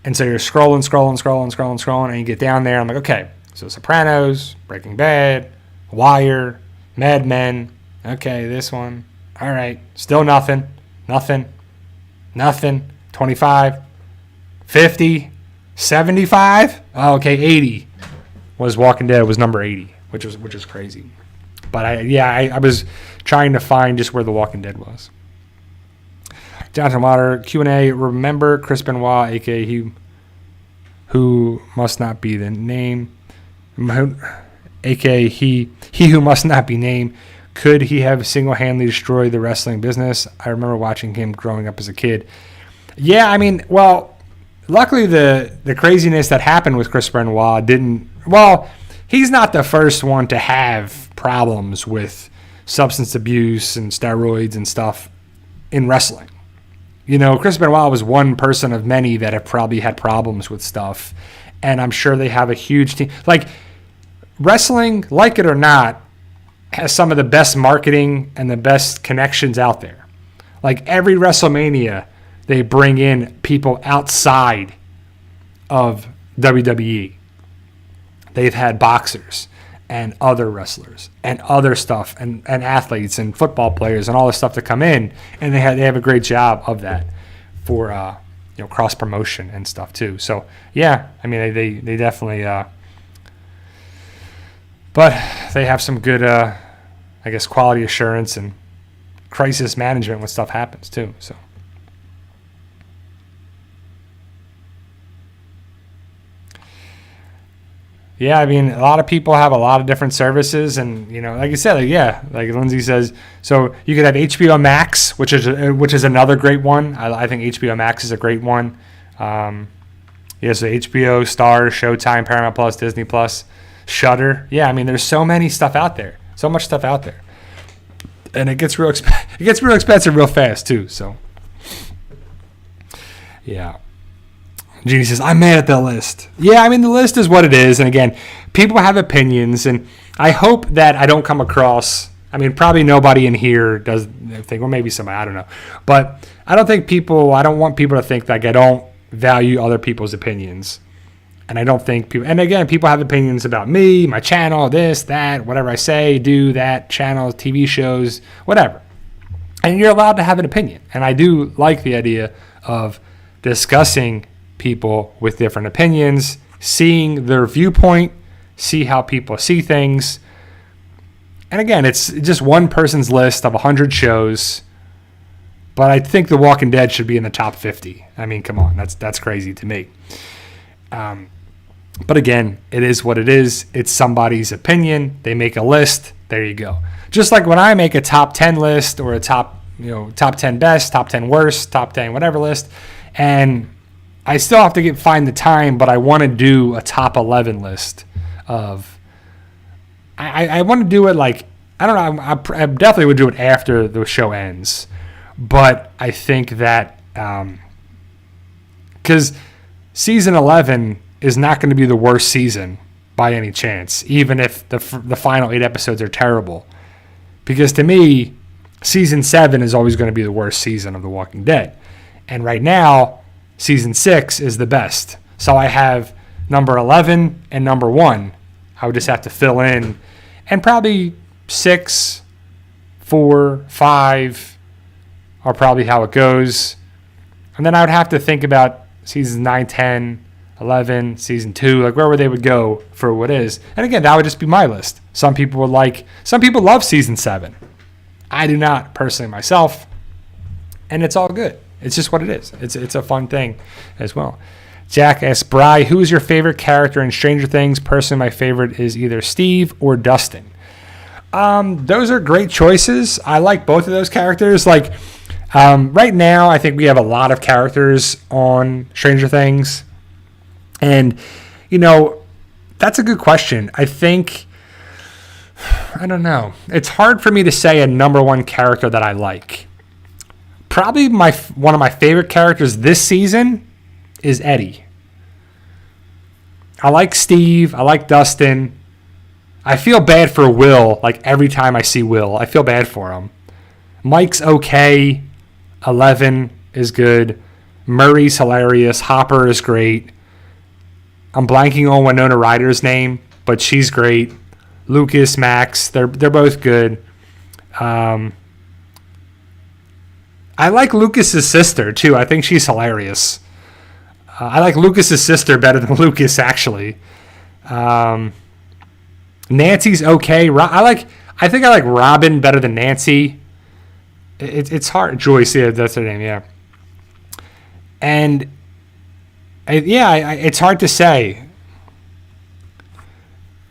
A: And so you're scrolling, and you get down there. I'm like, okay, so Sopranos, Breaking Bad, Wire, Mad Men. Okay, this one. All right, still nothing. 25, 50, 75. Oh, okay, 80 was Walking Dead. Was number 80, which is crazy. But I was trying to find just where The Walking Dead was. Jonathan Water, Q&A, remember Chris Benoit, a.k.a. he who must not be the name, a.k.a. he who must not be named. Could he have single-handedly destroyed the wrestling business? I remember watching him growing up as a kid. Yeah, I mean, well, luckily the craziness that happened with Chris Benoit didn't, well, he's not the first one to have problems with substance abuse and steroids and stuff in wrestling. Chris Benoit was one person of many that have probably had problems with stuff, and I'm sure they have a huge team. Like, wrestling, like it or not, has some of the best marketing and the best connections out there. Like, every WrestleMania, they bring in people outside of WWE. They've had boxers and other wrestlers and other stuff and athletes and football players and all this stuff to come in, and they have a great job of that for cross promotion and stuff too. So yeah, I mean they definitely but they have some good quality assurance and crisis management when stuff happens too. So Yeah, I mean, a lot of people have a lot of different services, and like you said, like Lindsay says, so you could have HBO Max, which is another great one. I think HBO Max is a great one. So HBO, Starz, Showtime, Paramount Plus, Disney Plus, Shudder. Yeah, I mean, there's so many stuff out there, so much stuff out there, and it gets real expensive real fast too. So, yeah. Jeannie says, I'm mad at the list. Yeah, I mean, the list is what it is. And again, people have opinions. And I hope that I don't come across, I mean, probably nobody in here does think, or maybe somebody, I don't know. But I don't want people to think like I don't value other people's opinions. And I don't think people, and again, people have opinions about me, my channel, this, that, whatever I say, do, that, channels, TV shows, whatever. And you're allowed to have an opinion. And I do like the idea of discussing people with different opinions, seeing their viewpoint, see how people see things. And again, it's just one person's list of 100 shows, but I think The Walking Dead should be in the top 50. I mean, come on, that's crazy to me. But again, it is what it is. It's somebody's opinion. They make a list. There you go. Just like when I make a top 10 list or a top 10 best, top 10 worst, top 10 whatever list, and I still have to find the time, but I want to do a top 11 list of. I want to do it like, I don't know. I definitely would do it after the show ends, but I think that because season 11 is not going to be the worst season by any chance, even if the final 8 episodes are terrible. Because to me, season 7 is always going to be the worst season of The Walking Dead, and right now, season 6 is the best. So I have number 11 and number 1. I would just have to fill in. And probably 6, 4, 5 are probably how it goes. And then I would have to think about seasons 9, 10, 11, season 2, like where they would go for what is. And again, that would just be my list. Some people love season 7. I do not personally myself. And it's all good. It's just what it is. It's a fun thing as well. Jack asks, Bri, who is your favorite character in Stranger Things? Personally, my favorite is either Steve or Dustin. Those are great choices. I like both of those characters. Like right now, I think we have a lot of characters on Stranger Things. And, that's a good question. I don't know. It's hard for me to say a number one character that I like. Probably one of my favorite characters this season is Eddie. I like Steve. I like Dustin. I feel bad for Will. Like every time I see Will, I feel bad for him. Mike's okay. 11 is good. Murray's hilarious. Hopper is great. I'm blanking on Winona Ryder's name, but she's great. Lucas, Max, they're both good. I like Lucas's sister, too. I think she's hilarious. I like Lucas's sister better than Lucas, actually. Nancy's okay. I think I like Robin better than Nancy. It's hard. Joyce, yeah, that's her name, yeah. And, it's hard to say.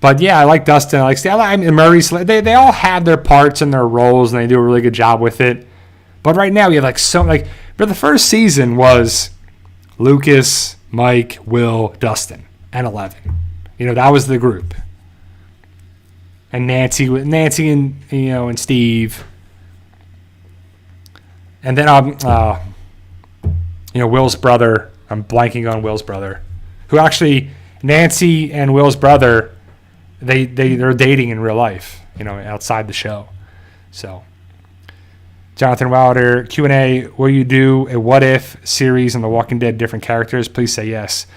A: But, yeah, I like Dustin. I like Steve. I mean, Murray's. They all have their parts and their roles, and they do a really good job with it. But right now, we have for the first season was Lucas, Mike, Will, Dustin, and 11. That was the group. And Nancy and and Steve. And then Will's brother. I'm blanking on Will's brother, who actually Nancy and Will's brother, they're dating in real life. Outside the show. So. Jonathan Wilder, Q&A, will you do a What If series on The Walking Dead, different characters? Please say yes.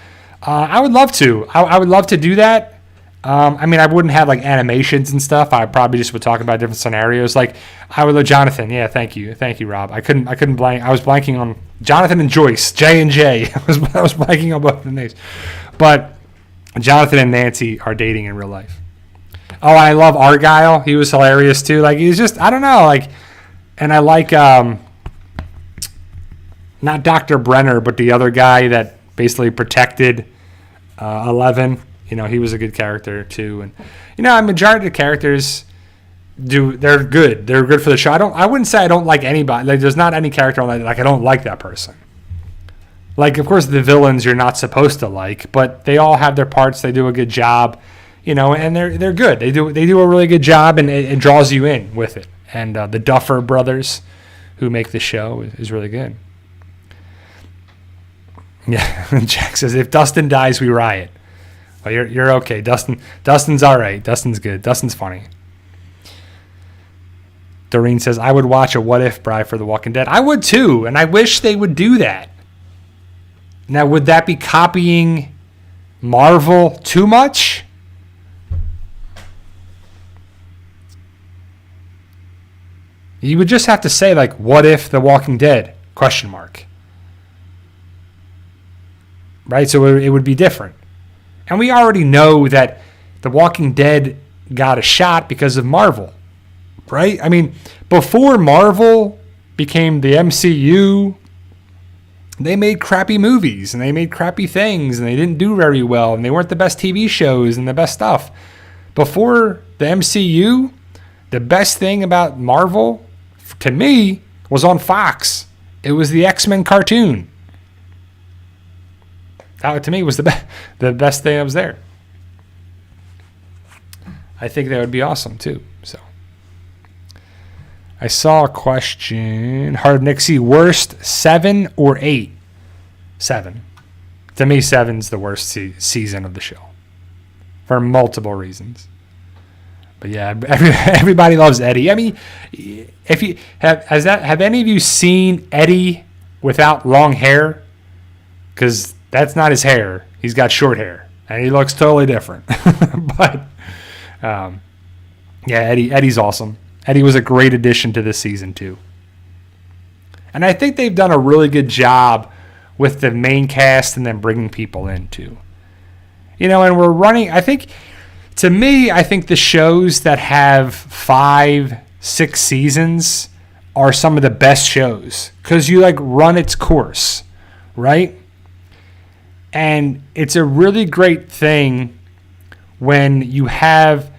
A: I would love to. I would love to do that. I mean, I wouldn't have like animations and stuff. I probably just would talk about different scenarios. Like I would love Jonathan. Yeah, thank you, Rob. I couldn't blank. I was blanking on Jonathan and Joyce, J&J. I was blanking on both of the names. But Jonathan and Nancy are dating in real life. Oh, I love Argyle. He was hilarious too. Like he's just, I don't know, like. And I like, not Dr. Brenner, but the other guy that basically protected 11. He was a good character too. And a majority of the characters they're good. They're good for the show. I wouldn't say I don't like anybody. Like, there's not any character on that like I don't like that person. Like, of course, the villains you're not supposed to like, but they all have their parts. They do a good job, and they're good. They do a really good job, and it draws you in with it. And the Duffer brothers, who make the show, is really good. Yeah, Jack says if Dustin dies, we riot. Well, you're okay, Dustin. Dustin's all right. Dustin's good. Dustin's funny. Doreen says I would watch a What If Bride for The Walking Dead. I would too, and I wish they would do that. Now, would that be copying Marvel too much? You would just have to say, like, what if The Walking Dead? ? Right? So it would be different. And we already know that The Walking Dead got a shot because of Marvel. Right? I mean, before Marvel became the MCU, they made crappy movies and they made crappy things and they didn't do very well and they weren't the best TV shows and the best stuff. Before the MCU, the best thing about Marvel, to me, was on Fox. It was the X-Men cartoon. That, to me, was the best thing that was there. I think that would be awesome, too. So, I saw a question. Hard Nixie, worst 7 or 8? 7. To me, 7's the worst season of the show. For multiple reasons. But yeah, everybody loves Eddie. I mean, if you have any of you seen Eddie without long hair? Because that's not his hair. He's got short hair. And he looks totally different. But, yeah, Eddie's awesome. Eddie was a great addition to this season, too. And I think they've done a really good job with the main cast and then bringing people in, too. And we're running, I think the shows that have 5, 6 seasons are some of the best shows because you, run its course, right? And it's a really great thing when you have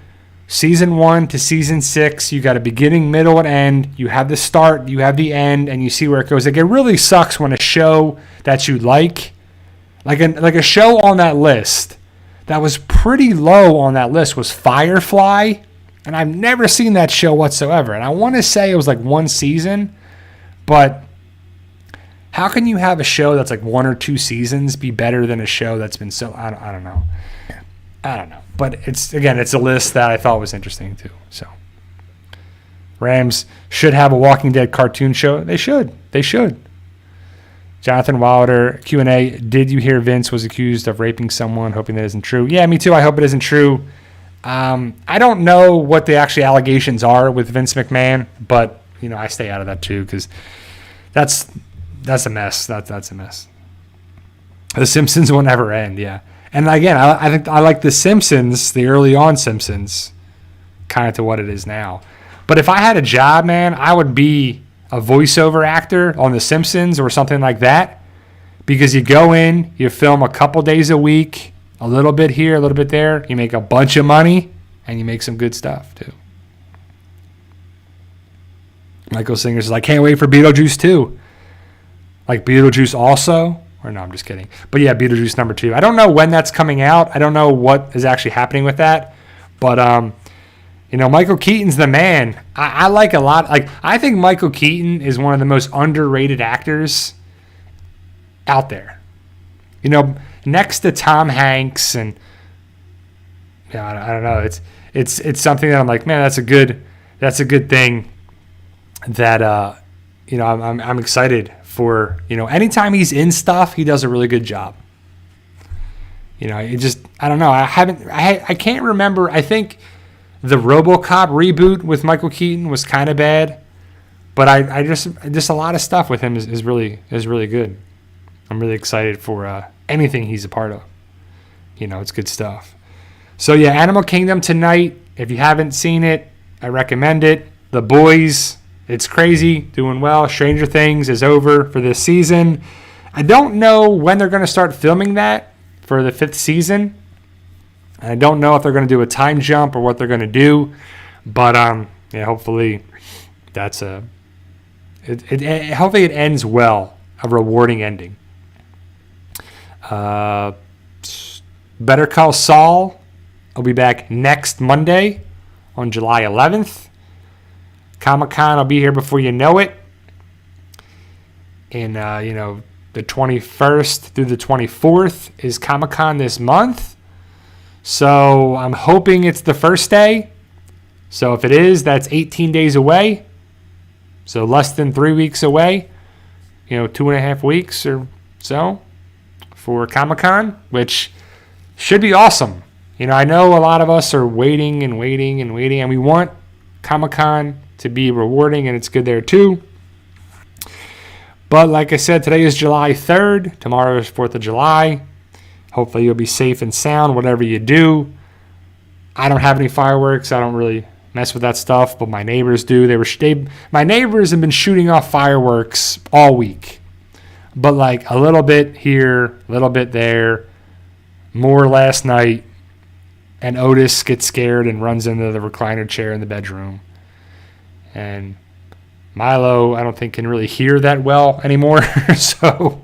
A: Season 1 to Season 6, you got a beginning, middle, and end. You have the start, you have the end, and you see where it goes. It really sucks when a show that you like a show on that list that was pretty low on that list was Firefly, and I've never seen that show whatsoever. And I want to say it was 1 season, but how can you have a show that's 1 or 2 seasons be better than a show that's been so... I don't know. I don't know. But it's a list that I thought was interesting too. So Rams should have a Walking Dead cartoon show. They should. Jonathan Wilder, Q&A, did you hear Vince was accused of raping someone? Hoping that isn't true. Yeah, me too. I hope it isn't true. I don't know what the actual allegations are with Vince McMahon, but I stay out of that too because that's a mess. That's a mess. The Simpsons will never end. Yeah. And again, I think I like The Simpsons, the early on Simpsons, kind of to what it is now. But if I had a job, man, I would be a voiceover actor on The Simpsons or something like that. Because you go in, you film a couple days a week, a little bit here, a little bit there. You make a bunch of money, and you make some good stuff, too. Michael Singer says, I can't wait for Beetlejuice 2. Like Beetlejuice also? Or no, I'm just kidding. But yeah, Beetlejuice number 2. I don't know when that's coming out. I don't know what is actually happening with that. But, Michael Keaton's the man. I like a lot. I think Michael Keaton is one of the most underrated actors out there. Next to Tom Hanks and, I don't know. It's something that I'm like, man, that's a good thing that, I'm excited for. Anytime he's in stuff, he does a really good job. I don't know. I can't remember. I think the RoboCop reboot with Michael Keaton was kind of bad, but I just a lot of stuff with him is really good. I'm really excited for anything he's a part of. It's good stuff. So yeah, Animal Kingdom tonight. If you haven't seen it, I recommend it. The Boys. It's crazy, doing well. Stranger Things is over for this season. I don't know when they're going to start filming that for the 5th season. I don't know if they're going to do a time jump or what they're going to do, but yeah, hopefully that's hopefully it ends well, a rewarding ending. Better Call Saul will be back next Monday on July 11th. Comic-Con will be here before you know it. And, the 21st through the 24th is Comic-Con this month. So I'm hoping it's the first day. So if it is, that's 18 days away. So less than 3 weeks away. 2.5 weeks or so for Comic-Con, which should be awesome. I know a lot of us are waiting, and we want Comic-Con to be rewarding, and it's good there too. But like I said, today is July 3rd. Tomorrow is 4th of July. Hopefully you'll be safe and sound, whatever you do. I don't have any fireworks. I don't really mess with that stuff, but my neighbors do. My neighbors have been shooting off fireworks all week. But like a little bit here, a little bit there. More last night. And Otis gets scared and runs into the recliner chair in the bedroom. And Milo, I don't think, can really hear that well anymore. So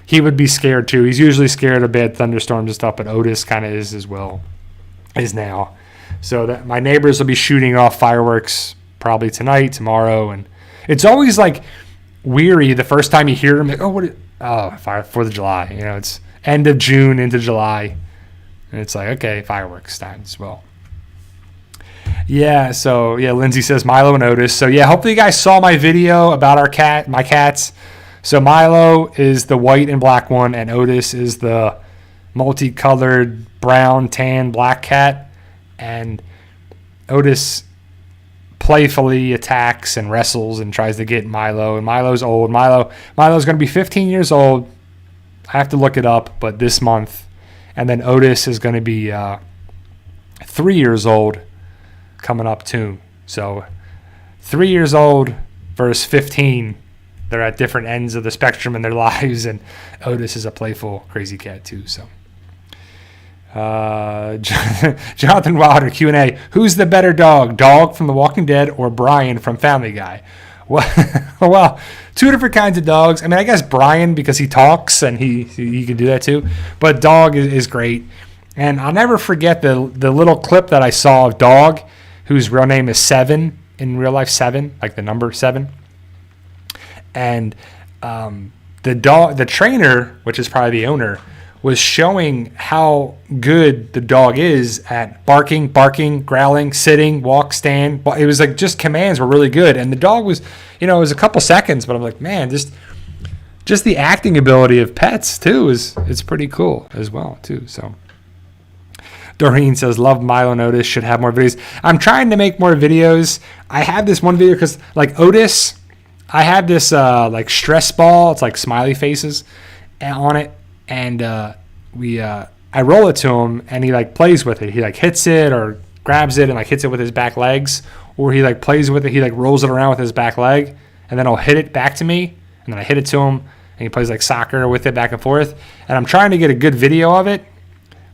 A: he would be scared too. He's usually scared of bad thunderstorms and stuff, but Otis kind of is now. So that my neighbors will be shooting off fireworks probably tonight, tomorrow. And it's always like weary the first time you hear them. Like, 4th of July. It's end of June into July. And it's like, okay, fireworks time as well. Yeah, so, Lindsay says Milo and Otis. So, hopefully you guys saw my video about my cats. So, Milo is the white and black one, and Otis is the multicolored brown, tan, black cat. And Otis playfully attacks and wrestles and tries to get Milo. And Milo's old. Milo's going to be 15 years old. I have to look it up, but this month. And then Otis is going to be 3 years old coming up too. So 3 years old versus 15. They're at different ends of the spectrum in their lives. And Otis is a playful, crazy cat too. So Jonathan Wilder, Q&A. Who's the better dog? Dog from The Walking Dead or Brian from Family Guy? Well, two different kinds of dogs. I mean, I guess Brian, because he talks and he can do that too. But Dog is great. And I'll never forget the little clip that I saw of Dog, whose real name is Seven, in real life 7, like the number 7. And the trainer, which is probably the owner, was showing how good the dog is at barking, growling, sitting, walk, stand. It was like just commands were really good. And the dog was, it was a couple seconds, but I'm like, man, just the acting ability of pets too it's pretty cool as well too. So Doreen says, love Milo and Otis, should have more videos. I'm trying to make more videos. I have this one video because like Otis, I have this like stress ball. It's like smiley faces on it. And I roll it to him, and he like plays with it. He like hits it or grabs it and like hits it with his back legs, or he like plays with it. He like rolls it around with his back leg, and then I'll hit it back to me, and then I hit it to him, and he plays like soccer with it back and forth. And I'm trying to get a good video of it,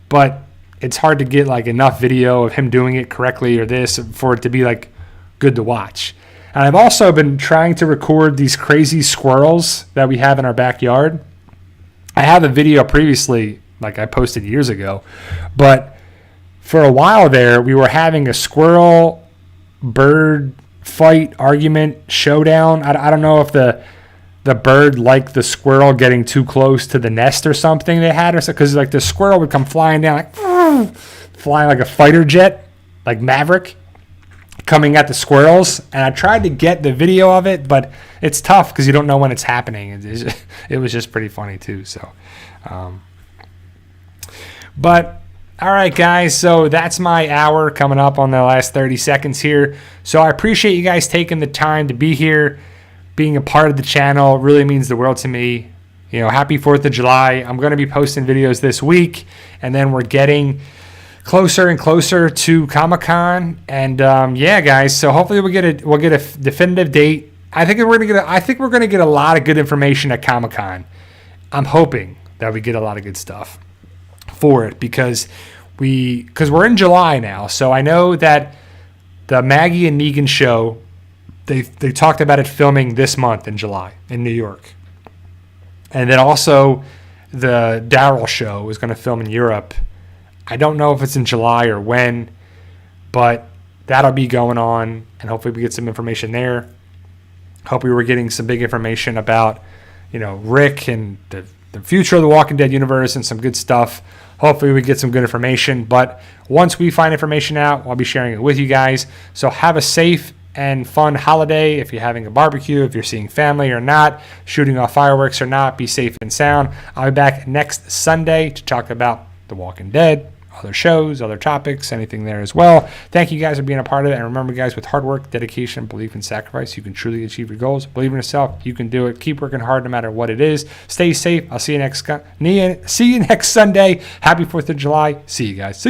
A: but it's hard to get like enough video of him doing it correctly or this for it to be like good to watch. And I've also been trying to record these crazy squirrels that we have in our backyard. I have a video previously, like I posted years ago, but for a while there, we were having a squirrel bird fight, argument, showdown. I don't know if the bird liked the squirrel getting too close to the nest or something they had, or so, because like the squirrel would come flying down, like flying like a fighter jet, like Maverick, coming at the squirrels. And I tried to get the video of it, but it's tough because you don't know when it's happening. It was just pretty funny too. So, but all right, guys. So that's my hour coming up on the last 30 seconds here. So I appreciate you guys taking the time to be here, being a part of the channel. It really means the world to me. Happy 4th of July. I'm going to be posting videos this week, and then we're getting closer and closer to Comic-Con. And yeah, guys. So hopefully we'll get a definitive date. I think we're gonna get a lot of good information at Comic-Con. I'm hoping that we get a lot of good stuff for it, because because we're in July now, so I know that the Maggie and Negan show, they talked about it filming this month in July in New York. And then also the Daryl show is going to film in Europe. I don't know if it's in July or when, but that'll be going on, and hopefully we get some information there. Hope we were getting some big information about, Rick and the future of the Walking Dead universe and some good stuff. Hopefully we get some good information. But once we find information out, I'll be sharing it with you guys. So have a safe and fun holiday. If you're having a barbecue, if you're seeing family or not, shooting off fireworks or not, be safe and sound. I'll be back next Sunday to talk about The Walking Dead, other shows, other topics, anything there as well. Thank you guys for being a part of it. And remember, guys, with hard work, dedication, belief, and sacrifice, you can truly achieve your goals. Believe in yourself. You can do it. Keep working hard no matter what it is. Stay safe. I'll see you next Sunday. Happy 4th of July. See you guys.